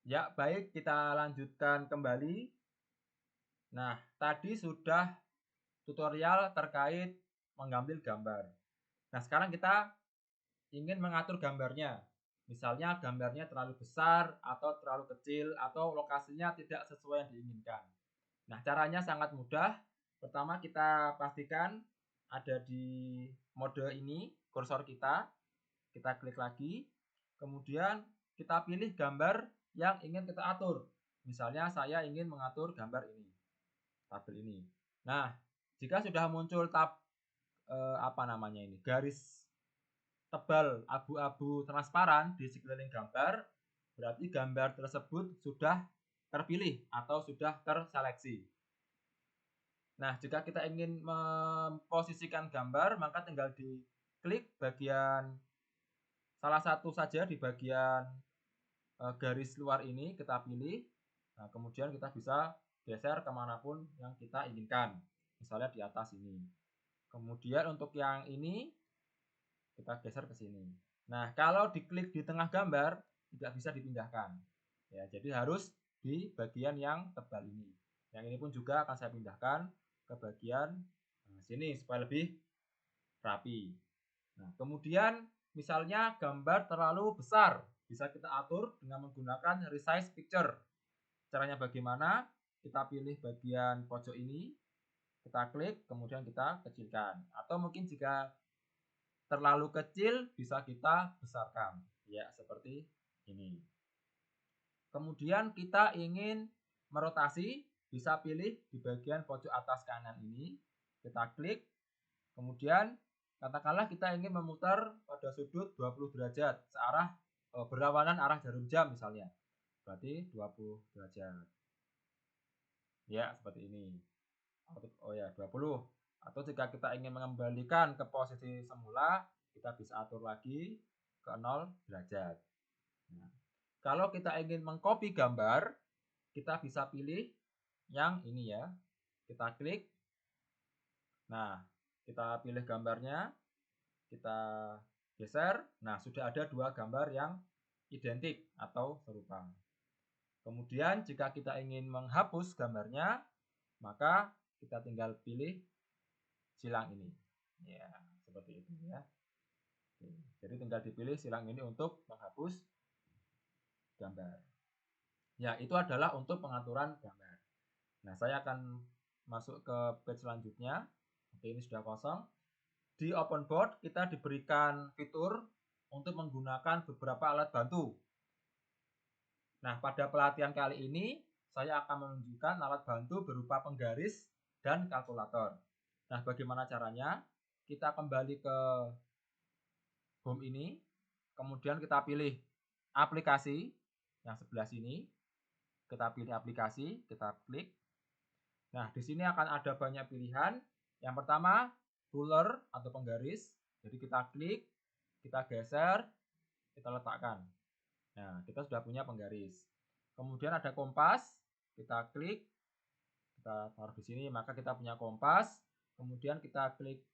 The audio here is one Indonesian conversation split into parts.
Ya, baik, kita lanjutkan kembali. Nah, tadi sudah tutorial terkait mengambil gambar. Nah, sekarang kita ingin mengatur gambarnya. Misalnya gambarnya terlalu besar atau terlalu kecil atau lokasinya tidak sesuai yang diinginkan. Nah, caranya sangat mudah. Pertama kita pastikan ada di mode ini kursor kita klik lagi. Kemudian kita pilih gambar yang ingin kita atur. Misalnya saya ingin mengatur gambar ini, tabel ini. Nah, jika sudah muncul garis tebal abu-abu transparan di sekeliling gambar, berarti gambar tersebut sudah terpilih atau sudah terseleksi. Nah, jika kita ingin memposisikan gambar, maka tinggal diklik bagian salah satu saja di bagian garis luar ini, kita pilih. Nah, kemudian kita bisa geser kemanapun yang kita inginkan. Misalnya di atas ini. Kemudian untuk yang ini, kita geser ke sini. Nah, kalau diklik di tengah gambar, tidak bisa dipindahkan. Ya, jadi harus di bagian yang tebal ini. Yang ini pun juga akan saya pindahkan ke bagian sini supaya lebih rapi. Nah, kemudian misalnya gambar terlalu besar, bisa kita atur dengan menggunakan resize picture. Caranya bagaimana? Kita pilih bagian pojok ini, kita klik, kemudian kita kecilkan. Atau mungkin jika terlalu kecil bisa kita besarkan. Ya, seperti ini. Kemudian kita ingin merotasi, bisa pilih di bagian pojok atas kanan ini. Kita klik, kemudian katakanlah kita ingin memutar pada sudut 20 derajat searah berlawanan arah jarum jam misalnya. Berarti 20 derajat. Ya, seperti ini. Oh ya, 20. Atau jika kita ingin mengembalikan ke posisi semula, kita bisa atur lagi ke 0 derajat. Nah, kalau kita ingin mengcopy gambar, kita bisa pilih yang ini ya. Kita klik. Nah, kita pilih gambarnya, kita geser. Nah, sudah ada dua gambar yang identik atau serupa. Kemudian jika kita ingin menghapus gambarnya, maka kita tinggal pilih silang ini. Ya, seperti itu ya. Jadi tinggal dipilih silang ini untuk menghapus gambar. Ya, itu adalah untuk pengaturan gambar. Nah, saya akan masuk ke page selanjutnya. Oke, ini sudah kosong. Di OpenBoard kita diberikan fitur untuk menggunakan beberapa alat bantu. Nah, pada pelatihan kali ini saya akan menunjukkan alat bantu berupa penggaris dan kalkulator. Nah, bagaimana caranya? Kita kembali ke home ini, kemudian kita pilih aplikasi yang sebelah sini. Kita pilih aplikasi, kita klik. Nah, di sini akan ada banyak pilihan. Yang pertama, ruler atau penggaris. Jadi kita klik, kita geser, kita letakkan. Nah, kita sudah punya penggaris. Kemudian ada kompas, kita klik, kita taruh di sini, maka kita punya kompas. Kemudian kita klik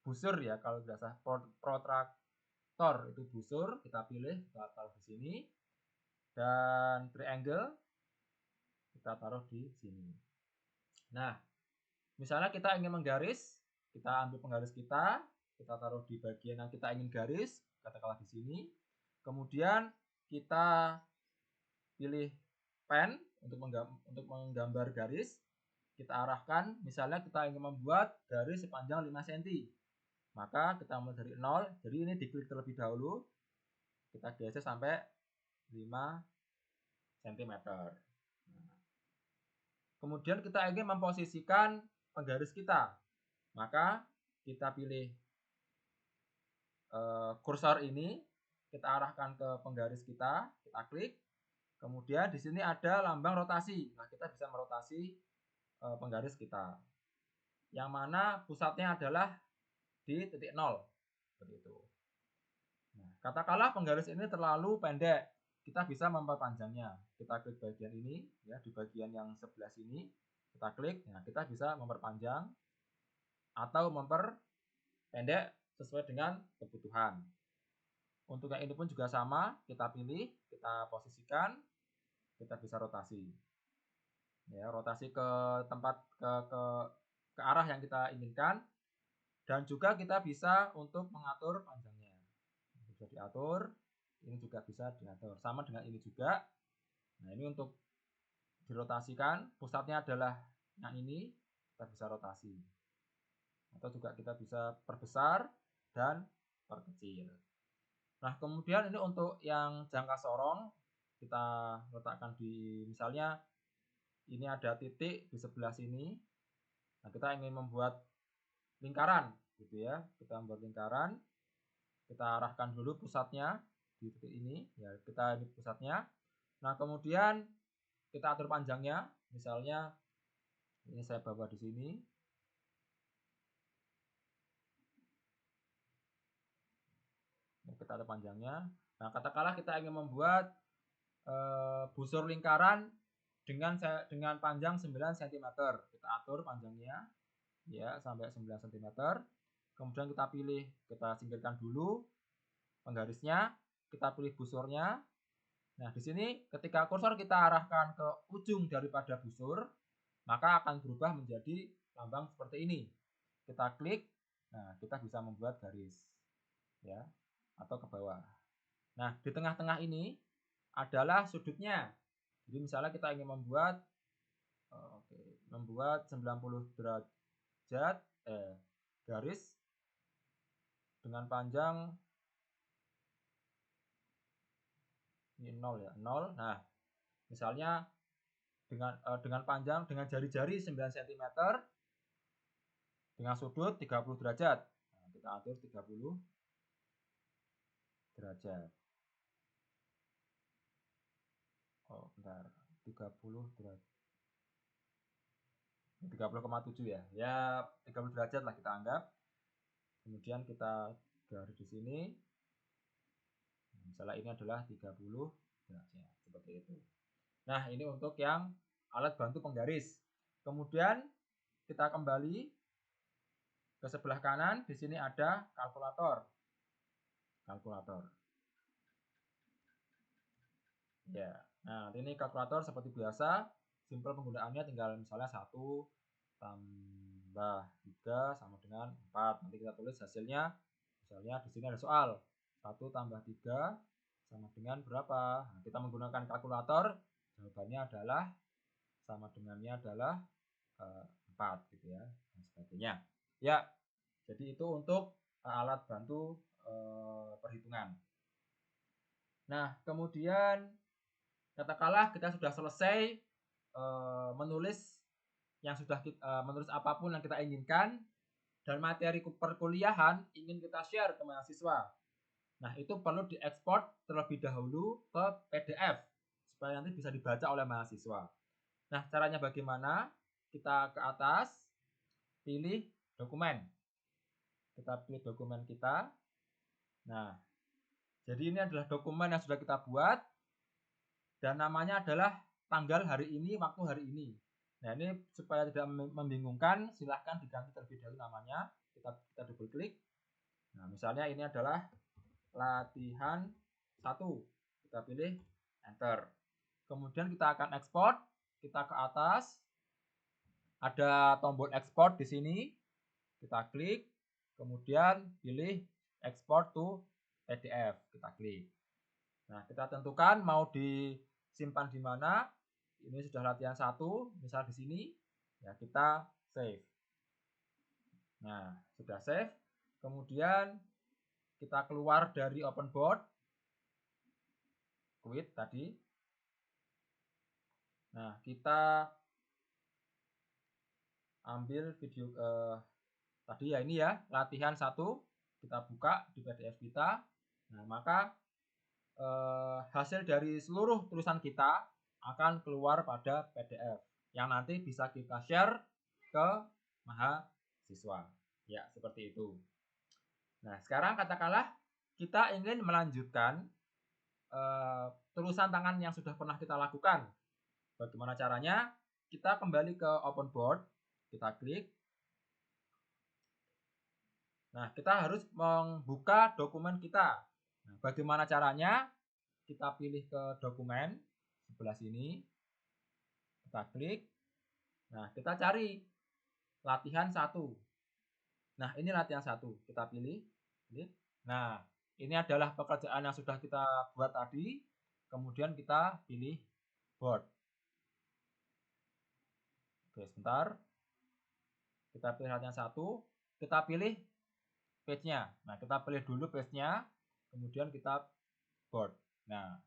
busur ya, kalau biasa protractor itu busur, kita pilih, kita taruh di sini. Dan triangle, kita taruh di sini. Nah, misalnya kita ingin menggaris, kita ambil penggaris kita taruh di bagian yang kita ingin garis, katakanlah di sini. Kemudian kita pilih pen untuk menggambar garis. Kita arahkan, misalnya kita ingin membuat garis sepanjang 5 cm. Maka kita mulai dari 0, jadi ini diklik terlebih dahulu. Kita geser sampai 5 cm. Kemudian kita ingin memposisikan penggaris kita, maka kita pilih kursor ini, kita arahkan ke penggaris kita klik. Kemudian di sini ada lambang rotasi. Nah, kita bisa merotasi penggaris kita. Yang mana pusatnya adalah di titik 0. Seperti itu. Nah, katakanlah penggaris ini terlalu pendek, kita bisa memperpanjangnya. Kita klik bagian ini, ya, di bagian yang sebelah sini, kita klik. Nah, kita bisa memperpanjang atau memperpendek sesuai dengan kebutuhan. Untuk yang ini pun juga sama, kita pilih, kita posisikan. kita bisa rotasi. Ya, rotasi ke tempat ke arah yang kita inginkan, dan juga kita bisa untuk mengatur panjangnya. Bisa diatur, ini juga bisa diatur. Sama dengan ini juga. Nah, ini untuk dirotasikan, pusatnya adalah yang ini, kita bisa rotasi. Atau juga kita bisa perbesar dan perkecil. Nah, kemudian ini untuk yang jangka sorong, kita letakkan di, misalnya ini ada titik di sebelah sini. Nah, kita ingin membuat lingkaran gitu ya. Kita membuat lingkaran, kita arahkan dulu pusatnya di titik ini, ya kita ini pusatnya. Nah, kemudian kita atur panjangnya, misalnya ini saya bawa di sini. Kita atur panjangnya. Nah, katakanlah kita ingin membuat busur lingkaran dengan panjang 9 cm. Kita atur panjangnya ya sampai 9 cm. Kemudian kita pilih, kita singkirkan dulu penggarisnya, kita pilih busurnya. Nah, di sini ketika kursor kita arahkan ke ujung daripada busur, maka akan berubah menjadi lambang seperti ini. Kita klik, nah kita bisa membuat garis ya, atau ke bawah. Nah, di tengah-tengah ini adalah sudutnya. Jadi misalnya kita ingin membuat 90 derajat garis dengan panjang ini 0 ya, 0. Nah, misalnya dengan panjang dengan jari-jari 9 cm dengan sudut 30 derajat. Nah, kita atur 30 derajat. Oh, bentar. 30 derajat. 30,7 ya. Ya, 30 derajat lah kita anggap. Kemudian kita garis di sini. Misalnya ini adalah 30 derajat. Seperti itu. Nah, ini untuk yang alat bantu penggaris. Kemudian kita kembali ke sebelah kanan. Di sini ada kalkulator. Kalkulator. Ya. Nah, ini kalkulator seperti biasa. Simpel penggunaannya tinggal misalnya 1 tambah 3 sama dengan 4. Nanti kita tulis hasilnya. Misalnya di sini ada soal. 1 tambah 3 sama dengan berapa? Nah, kita menggunakan kalkulator. Jawabannya adalah sama dengannya adalah 4 gitu ya. Dan sebagainya. Ya. Jadi itu untuk alat bantu perhitungan. Nah, kemudian katakanlah kita sudah selesai menulis menulis apapun yang kita inginkan, dan materi perkuliahan ingin kita share ke mahasiswa. Nah, itu perlu diekspor terlebih dahulu ke PDF supaya nanti bisa dibaca oleh mahasiswa. Nah, caranya bagaimana? Kita ke atas, pilih dokumen. Kita pilih dokumen kita. Nah, jadi ini adalah dokumen yang sudah kita buat dan namanya adalah tanggal hari ini, waktu hari ini. Nah, ini supaya tidak membingungkan, silahkan diganti terlebih dahulu namanya. Kita double klik. Nah, misalnya ini adalah latihan 1. Kita pilih enter. Kemudian kita akan ekspor. Kita ke atas. Ada tombol ekspor di sini. Kita klik. Kemudian pilih export to PDF. Kita klik. Nah, kita tentukan mau disimpan di mana. Ini sudah latihan 1, misal di sini, ya kita save. Nah, sudah save. Kemudian kita keluar dari open board, quit tadi. Nah, kita ambil video tadi ya, ini ya, latihan 1. Kita buka di PDF kita. Nah, maka hasil dari seluruh tulisan kita akan keluar pada PDF yang nanti bisa kita share ke mahasiswa. Ya, seperti itu. Nah, sekarang katakanlah kita ingin melanjutkan tulisan tangan yang sudah pernah kita lakukan. Bagaimana caranya? Kita kembali ke open board, kita klik. Nah, kita harus membuka dokumen kita. Nah, bagaimana caranya? Kita pilih ke dokumen, sebelah sini. Kita klik. Nah, kita cari latihan 1. Nah, ini latihan 1. Kita pilih. Nah, ini adalah pekerjaan yang sudah kita buat tadi. Kemudian kita pilih board. Oke, sebentar. Kita pilih latihan 1. Kita pilih page-nya. Nah, kita pilih dulu page-nya. Kemudian kita board. Nah,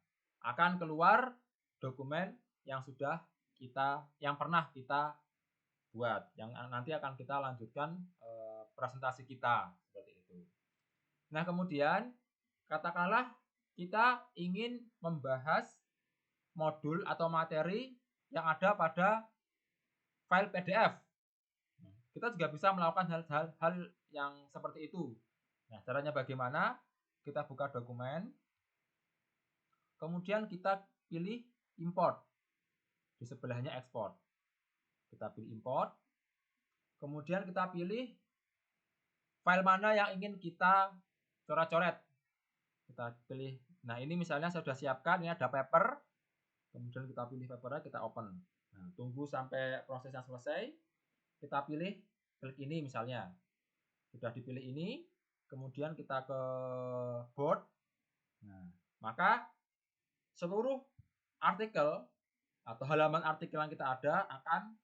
akan keluar dokumen yang pernah kita buat, yang nanti akan kita lanjutkan presentasi kita seperti itu. Nah, kemudian katakanlah kita ingin membahas modul atau materi yang ada pada file PDF. Kita juga bisa melakukan hal-hal yang seperti itu. Nah, caranya bagaimana? Kita buka dokumen, kemudian kita pilih import. Di sebelahnya export. Kita pilih import. Kemudian kita pilih file mana yang ingin kita coret-coret. Kita pilih. Nah, ini misalnya saya sudah siapkan, ini ada paper. Kemudian kita pilih papernya, kita open. Nah, tunggu sampai prosesnya selesai. Kita pilih klik ini misalnya. Sudah dipilih ini, kemudian kita ke board. Nah, maka seluruh artikel atau halaman artikel yang kita ada akan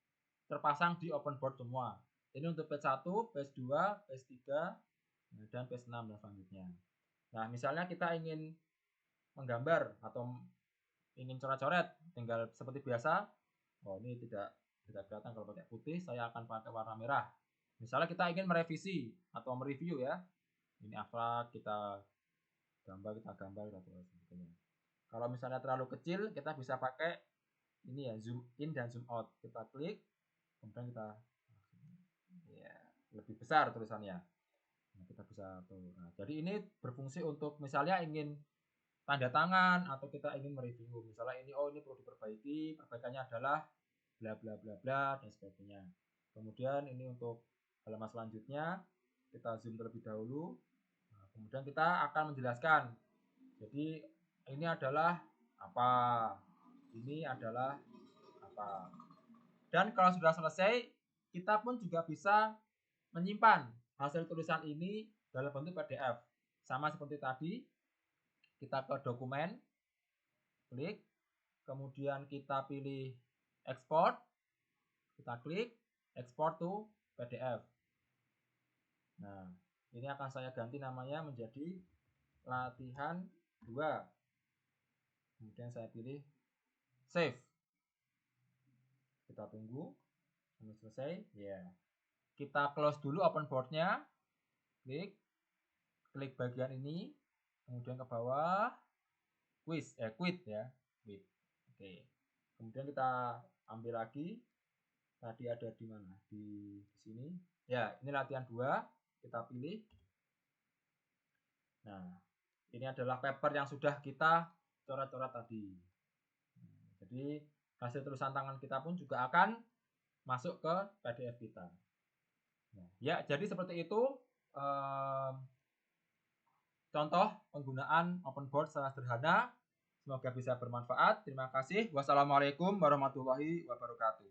terpasang di open board semua. Ini untuk page 1, page 2, page 3, dan page 6 dan selanjutnya. Nah, misalnya kita ingin menggambar atau ingin coret-coret, tinggal seperti biasa. Oh, ini tidak kelihatan kalau pakai putih, saya akan pakai warna merah. Misalnya kita ingin merevisi atau mereview ya. Ini abstrak, kita gambar, kita sebagainya. Kalau misalnya terlalu kecil, kita bisa pakai ini ya, zoom in dan zoom out. Kita klik, kemudian kita ya, lebih besar tulisannya. Nah, kita bisa tuh. Nah, jadi ini berfungsi untuk misalnya ingin tanda tangan atau kita ingin mereview. Misalnya ini ini perlu diperbaiki, perbaikannya adalah bla bla bla bla dan sebagainya. Kemudian ini untuk halaman selanjutnya kita zoom terlebih dahulu. Nah, kemudian kita akan menjelaskan. Jadi ini adalah apa? Ini adalah apa? Dan kalau sudah selesai, kita pun juga bisa menyimpan hasil tulisan ini dalam bentuk PDF. Sama seperti tadi, kita ke dokumen, klik, kemudian kita pilih export, kita klik, export to PDF. Nah, ini akan saya ganti namanya menjadi latihan 2. Kemudian saya pilih save. Kita tunggu sampai selesai. Ya. Kita close dulu open board-nya. Klik bagian ini, kemudian ke bawah, quit ya, quit. Oke. Kemudian kita ambil lagi. Tadi ada di mana? Di sini. Ya, ini latihan 2. Kita pilih. Nah, ini adalah paper yang sudah kita coret-coret tadi. Jadi hasil tulisan tangan kita pun juga akan masuk ke PDF kita. Nah, ya, jadi seperti itu contoh penggunaan open board secara sederhana. Semoga bisa bermanfaat. Terima kasih. Wassalamualaikum warahmatullahi wabarakatuh.